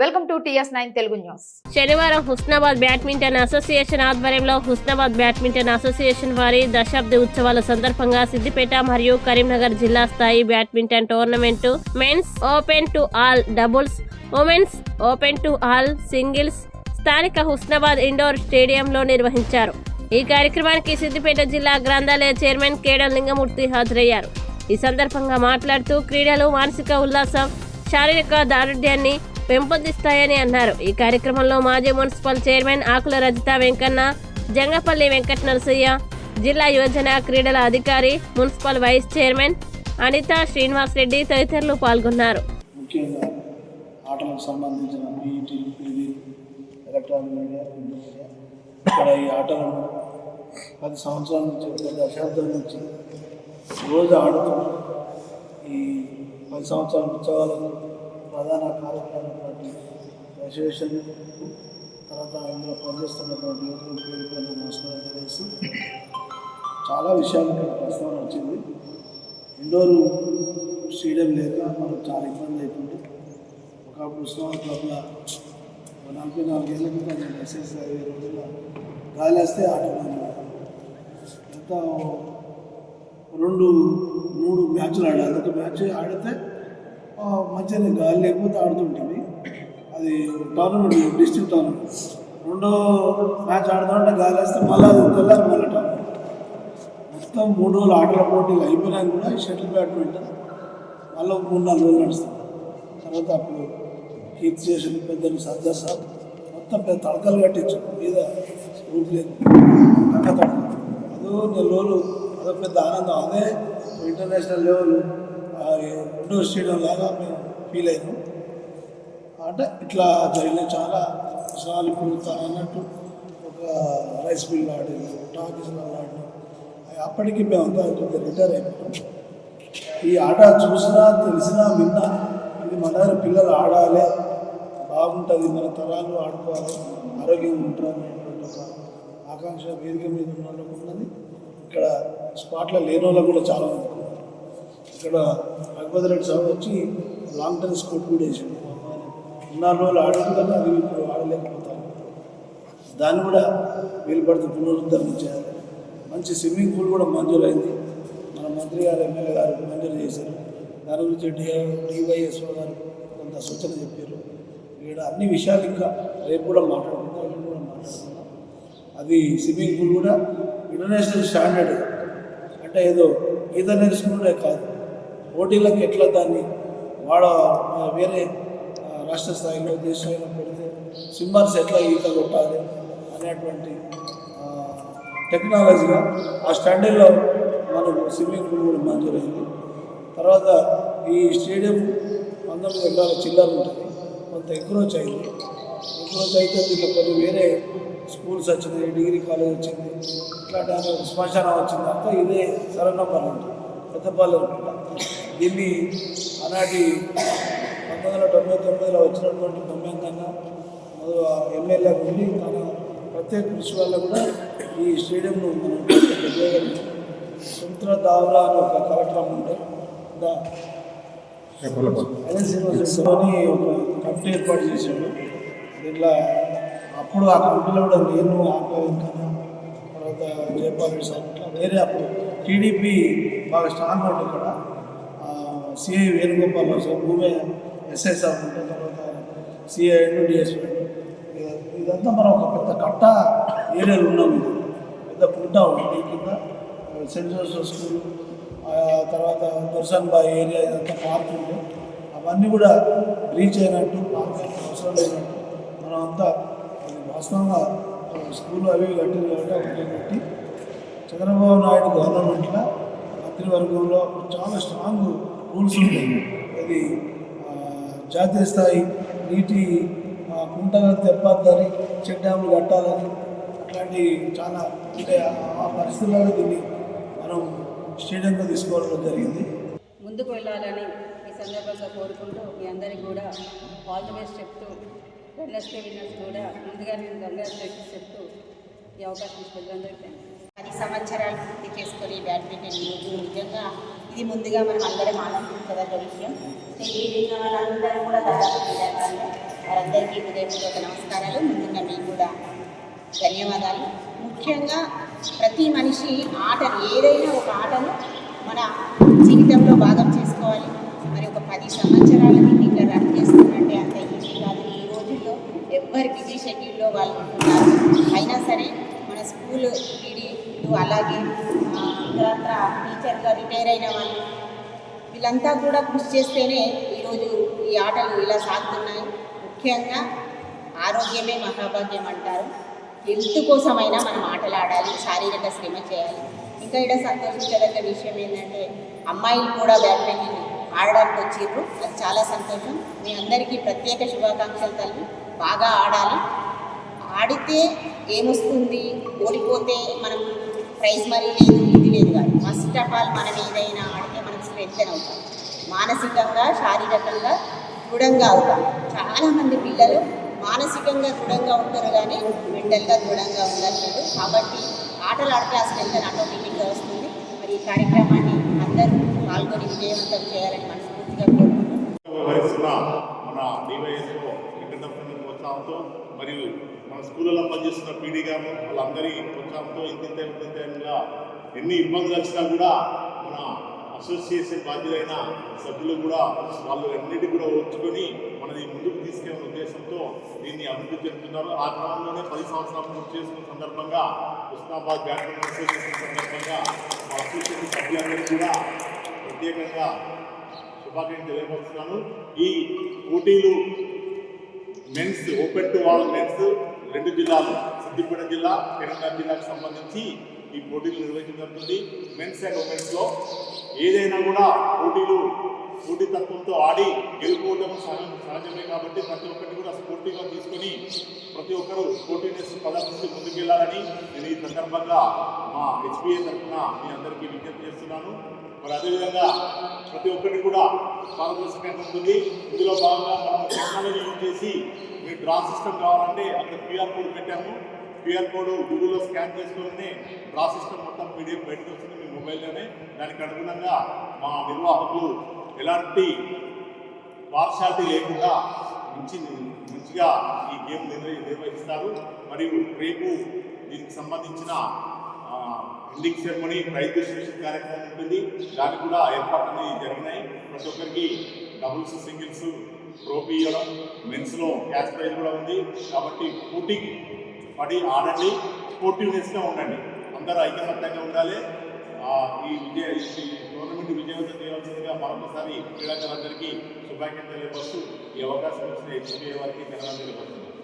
Welcome to TS9 Telugu news. శనివారం Husnabad badminton association ఆధ్వర్యంలో Husnabad badminton association వారి దశాబ్ది ఉత్సవాల సందర్భంగా సిద్దిపేట మరియు కరీంనగర్ జిల్లా స్థాయి badminton tournament men's open to all doubles, women's open to all singles స్థానిక హుస్నాబాద్ ఇండోర్ స్టేడియంలో నిర్వహించారు. ఈ కార్యక్రమానికి సిద్దిపేట జిల్లా గ్రంథాలయ చైర్మన్ కేడల లింగమూర్తి హాజరయ్యారు. ఈ సందర్భంగా మాట్లాడుతూ క్రీడలు మానసిక ఉల్లాసం, శారీరక దారుఢ్యాన్ని పెంపొందిస్తాయని అన్నారు. ఈ కార్యక్రమంలో మాజీ మున్సిపల్ చైర్మన్ ఆకుల రజిత వెంకన్న, జంగపల్లి వెంకట నరసయ్య, జిల్లా యువజన క్రీడల అధికారి, municipal vice chairman Anitha Srinivas Reddy తదితరులు పాల్గొన్నారు. ముఖ్యంగా ఆటలకు సంబంధించిన పీఈటీ, పీవీ, ఎలక్ట్రానిక్ మీడియా, ఇక్కడ ఈ ఆటలను 10 సంవత్సరాల నుంచి, 10 దశాబ్దాల నుంచి రోజు ఆడుతూ ఈ 10 సంవత్సరాల ఉత్సవాలను ప్రధాన కార్యక్రమైనటువంటి అసోసియేషన్ తర్వాత ఇందులో పనిచేస్తున్నటువంటి యువకులు పేరుపైన నమస్కారం తెలియజేస్తూ చాలా విషయాలు ప్రస్తావన వచ్చింది. ఇండోర్ స్టేడియం లేక మనకు చాలా ఇబ్బంది అవుతుంది. ఒకప్పుడు ఉస్మాన్ క్లబ్లో 44 ఏళ్ళ క్రితం నేను ఎస్ఎస్ఐ రోజుల్లో గాలి వస్తే ఆటలు ఎంత 2-3 మ్యాచ్లు ఆడాలి. ఒక మ్యాచ్ ఆడితే మంచిగా గాలి లేకపోతే ఆడుతుంటుంది. అది టోర్నమెంట్, డిస్ట్రిక్ట్ టోర్నమెంట్. రెండో మ్యాచ్ ఆడుతుంటే గాలి వేస్తే మళ్ళీ అది తెల్లారి మళ్ళీ టోర్నమెంట్. మొత్తం 3 రోజులు ఆటల పోటీలు అయిపోయినాక కూడా షటిల్ బ్యాడ్మింటన్ మళ్ళీ 3-4 రోజులు నడుస్తుంది. తర్వాత అప్పుడు కీర్తి చేసిన పెద్దలు సర్దార్ సార్ మొత్తం పెద్ద తడకలు కట్టించు మీద రూట్ లేదు, అదో 4 రోజులు అదో పెద్ద ఆనందం. అదే ఇంటర్నేషనల్ లెవెల్ ఇండోర్ స్టేడియం లాగా మేము ఫీల్ అయినాం. అంటే ఇట్లా జరిగిన చాలా విషయాలు. ఇప్పుడు అన్నట్టు ఒక రైస్ మిల్ ఆడినాం, టాకీస్లో ఆడినాం. అప్పటికి మేమంతా కొంచెం రిటైర్ అయిపోయాం. ఈ ఆట చూసినా, తెలిసినా, విన్నా ఇది మన దగ్గర పిల్లలు ఆడాలి, బాగుంటుంది, మన తరాలు ఆడుకోవాలి, ఆరోగ్యంగా ఉంటారు అనేటువంటి ఒక ఆకాంక్ష వేదిక మీద ఉన్న వాళ్ళకు ఉన్నది. ఇక్కడ స్పాట్లో లేని వాళ్ళకు కూడా చాలా ఉంది. ఇక్కడ రఘుపతి రెడ్డి సార్ వచ్చి లాంగ్ టెన్నిస్ కోర్ట్ కూడా వేసాడు. 4 రోజులు ఆడేది కానీ అది ఇప్పుడు ఆడలేకపోతాను. దాన్ని కూడా వీలు పడితే పునరుద్ధరణ చేయాలి. మంచి స్విమ్మింగ్ పూల్ కూడా మంజూరైంది. మన మంత్రి గారు, ఎమ్మెల్యే గారు మంజూరు చేశారు. దాని గురించి డివైఎస్ఓ గారు కొంత సూచన చెప్పారు. ఇక్కడ అన్ని విషయాలు ఇంకా రేపు కూడా మాట్లాడుకుందాం, ఎల్లుండి కూడా మాట్లాడుకుందాం. అది స్విమ్మింగ్ పూల్ కూడా ఇంటర్నేషనల్ స్టాండర్డ్, అంటే ఏదో ఈత నేర్చుకుంటే కాదు, పోటీలకు ఎట్లా దాన్ని వేరే రాష్ట్ర స్థాయిలో, దేశ స్థాయిలో పెడితే స్విమ్మర్స్ ఎట్లా ఈత కొట్టాలి అనేటువంటి టెక్నాలజీగా ఆ స్టాండర్డ్లో మనకు స్విమ్మింగ్ పూల్ కూడా మంజూరైంది. తర్వాత ఈ స్టేడియం 19 ఎకరాల చిల్లర ఉంటుంది. కొంత ఎంక్రోచ్ అయింది. ఎంక్రోచ్ అయితే దీంట్లో కొన్ని వేరే స్కూల్స్ వచ్చినాయి, డిగ్రీ కాలేజ్ వచ్చింది, ఇట్లాంటి శ్మశానం వచ్చింది. అంతా ఇదే సరళంపల్లి ఉంటుంది, పెద్దపల్లి ఉంటుంది. దీన్ని ఆనాటి 1999లో వచ్చినటువంటి గమ్యంగా ఎమ్మెల్యే ఉండి తన ప్రత్యేక కృషి వల్ల కూడా ఈ స్టేడియంను మనం తెలియగలిగాం. సుమిత్ర దావ్రా అని ఒక కలెక్టర్ ఉండే శ్రీనివాసని ఒక కమిటీ ఏర్పాటు చేశాడు. దీంట్లో అప్పుడు ఆ కమిటీలో కూడా నేను ఆకలించాను, తర్వాత జయపాల్ రెడ్డి సార్, ఇట్లా వేరే అప్పుడు టీడీపీ బాగా స్ట్రాంగ్ ఉంటుంది. ఇక్కడ సిఐ వేణుగోపాల్ సార్, భూమి ఎస్ఐ సార్ ఉంటే, తర్వాత సిఐ డిఎస్పీ. ఇదంతా మనం ఒక పెద్ద కట్ట ఏరియాలో ఉన్నాం. ఇది పెద్ద పుంటా ఉంటుంది. కింద సెంట్ జోసెఫ్ స్కూల్, తర్వాత దర్శన్ బాయ్ ఏరియా, ఇదంతా పార్క్ ఉంది. అవన్నీ కూడా రీచ్ అయినట్టు, పార్క్ అవసరం లేనట్టు మనం అంతా వాస్తవంగా స్కూల్ అవి కట్టింది కాబట్టి అవన్నీ పెట్టి చంద్రబాబు నాయుడు గవర్నమెంట్లో మంత్రివర్గంలో చాలా స్ట్రాంగ్ రూల్స్ ఉంటాయి. అది జాతీయ స్థాయి నీటి కుంటగా తెప్పద్దని, చెక్ డ్యాములు కట్టాలని, అట్లాంటి చాలా అంటే ఆ పరిస్థితుల్లో దీన్ని మనం స్టేడియంగా తీసుకోవడం జరిగింది. ముందుకు వెళ్ళాలని ఈ సందర్భంగా కోరుకుంటూ మీ అందరికీ కూడా ఆల్ ది బెస్ట్ చెప్తూ, వెన్నెస్డే విన్నర్స్ కూడా ముందుగా నేను కంగ్రాచులేషన్స్ చెప్తూ ఈ అవకాశం ఇచ్చినందుకు 10 సంవత్సరాలు పూర్తి చేసుకొని బ్యాడ్మింటన్ ఈరోజు నిజంగా ఇది ముందుగా మనం అందరం ఆనందించదగ్గ విషయం. తెలియజేసిన వాళ్ళందరూ కూడా దాదాపు వారందరికీ హృదయపూర్వక నమస్కారాలు. ముందుగా మీకు కూడా ధన్యవాదాలు. ముఖ్యంగా ప్రతి మనిషి ఆటను, ఏదైనా ఒక ఆటను మన జీవితంలో భాగం చేసుకోవాలి. మరి ఒక 10 సంవత్సరాల నుండి ఇట్లా రన్ చేస్తున్నట్టే అంత ఈజీ కాదు. ఈ రోజుల్లో ఎవరి బిజీ షెడ్యూల్లో వాళ్ళు ఉంటున్నారు. అయినా సరే మన స్కూల్ పీడీలు, అలాగే ఇతరత్ర టీచర్గా రిటైర్ అయిన వాళ్ళు, వీళ్ళంతా కూడా కృషి చేస్తేనే ఈరోజు ఈ ఆటలు ఇలా సాగుతున్నాయి. ముఖ్యంగా ఆరోగ్యమే మహాభాగ్యం అంటారు. హెల్త్ కోసమైనా మనం ఆటలు ఆడాలి, శారీరక శ్రమ చేయాలి. ఇంకా ఇక్కడ సంతోషించదగ్గ విషయం ఏంటంటే అమ్మాయిలు కూడా బ్యాడ్మింటన్ ఆడడానికి వచ్చిర్రు. అది చాలా సంతోషం. మీ అందరికీ ప్రత్యేక శుభాకాంక్షలు తల్లి. బాగా ఆడాలి. ఆడితే ఏమొస్తుంది, ఓడిపోతే మనం ప్రైజ్ మరీ లేదు, ఇది లేదు కాదు. ఫస్ట్ ఆఫ్ ఆల్ మనం ఏదైనా ఆడితే మనకు స్ట్రెంగ్తన్ అవుతాం, మానసికంగా శారీరకంగా దృఢంగా అవుతాం. చాలామంది పిల్లలు మానసికంగా దృఢంగా ఉంటారు కానీ మెంటల్గా దృఢంగా ఉండట్లేదు. కాబట్టి ఆటలు ఆడితే ఆ స్ట్రెంగ్తన్ ఆటోమేటిక్గా వస్తుంది. మరి ఈ కార్యక్రమాన్ని అందరూ పాల్గొని విజయవంతం చేయాలని మనస్ఫూర్తిగా కోరుకుంటున్నాం. మన డివైఎస్ఓ వెంకటరమణ ప్రోత్సాహంతో మరియు మన స్కూళ్ళలో పనిచేస్తున్న పీడీ గారు వాళ్ళందరి ప్రోత్సాహంతో ఇంతింతగా ఎన్ని ఇబ్బందులు వచ్చినా కూడా మన అసోసియేషన్ బాధ్యులైన సభ్యులు కూడా వాళ్ళు అన్నిటి కూడా ఓర్చుకొని మనది ముందుకు తీసుకెళ్లే ఉద్దేశంతో దీన్ని అభివృద్ధి చెందుతున్నారు. ఆ క్రమంలోనే 10 సంవత్సరాలు పూర్తి చేసుకున్న సందర్భంగా హుస్నాబాద్ బ్యాడ్మింటన్ అసోసియేషన్ సందర్భంగా మా అసోసియేషన్ సభ్యులందరికీ కూడా ప్రత్యేకంగా శుభాకాంక్షలు తెలియపరుస్తున్నాను. ఈ పోటీలు men's open to all men's 2 జిల్లాలు, సిద్దిపేట జిల్లా, కరీంనగర్ జిల్లాకు సంబంధించి ఈ పోటీలు నిర్వహించబడుతుంది. మెన్స్ అండ్ ఉమెన్స్లో ఏదైనా కూడా పోటీతత్వంతో ఆడి గెలుపుకోవడం సహజమే. కాబట్టి ప్రతి ఒక్కటి కూడా స్పోర్టివ్గా తీసుకొని ప్రతి ఒక్కరూ స్పోర్టివ్నెస్ ప్రదర్శించి ముందుకు వెళ్ళాలని నేను ఈ సందర్భంగా మా హెచ్పిఏ తరఫున మీ అందరికీ విజ్ఞప్తి చేస్తున్నాను. మరి అదేవిధంగా ప్రతి ఒక్కరికి కూడా పారదర్శకంగా ఉంటుంది. ఇందులో భాగంగా మనం టెక్నాలజీ యూజ్ చేసి మీ డ్రా సిస్టమ్ కావాలంటే అక్కడ QR కోడ్ పెట్టాము. QR కోడ్ గూగుల్లో స్కాన్ చేసుకుని డ్రా సిస్టమ్ మొత్తం PDF బయటకు వస్తుంది మీ మొబైల్లోనే. దానికి అనుగుణంగా మా నిర్వాహకులు ఎలాంటి పార్షాలిటీ లేకుండా మంచిగా ఈ గేమ్ నిర్వహిస్తారు. మరియు రేపు దీనికి సంబంధించిన ఎండింగ్ సెరమనీ, ప్రైజ్ డిస్ట్రిబ్యూషన్ కార్యక్రమం ఉంటుంది. దానికి కూడా ఏర్పాట్లు జరిగినాయి. ప్రతి ఒక్కరికి డబుల్స్, సింగిల్స్, ట్రోఫీ ఇవ్వడం, మెన్స్లో క్యాష్ ప్రైజ్ కూడా ఉంది. కాబట్టి పోటీకి పడి ఆడండి, స్పోర్టివ్నెస్గా ఉండండి, అందరూ ఐకమత్యంగా ఉండాలి. ఈ టోర్నమెంట్ విజయవంతం చేయవలసిందిగా మరొకసారి క్రీడాకారులందరికీ శుభాకాంక్షలు తెలియపరుస్తూ ఈ అవకాశం ఇచ్చిన హెచ్పిఏ వారికి ధన్యవాదాలు తెలియపరుస్తున్నాను.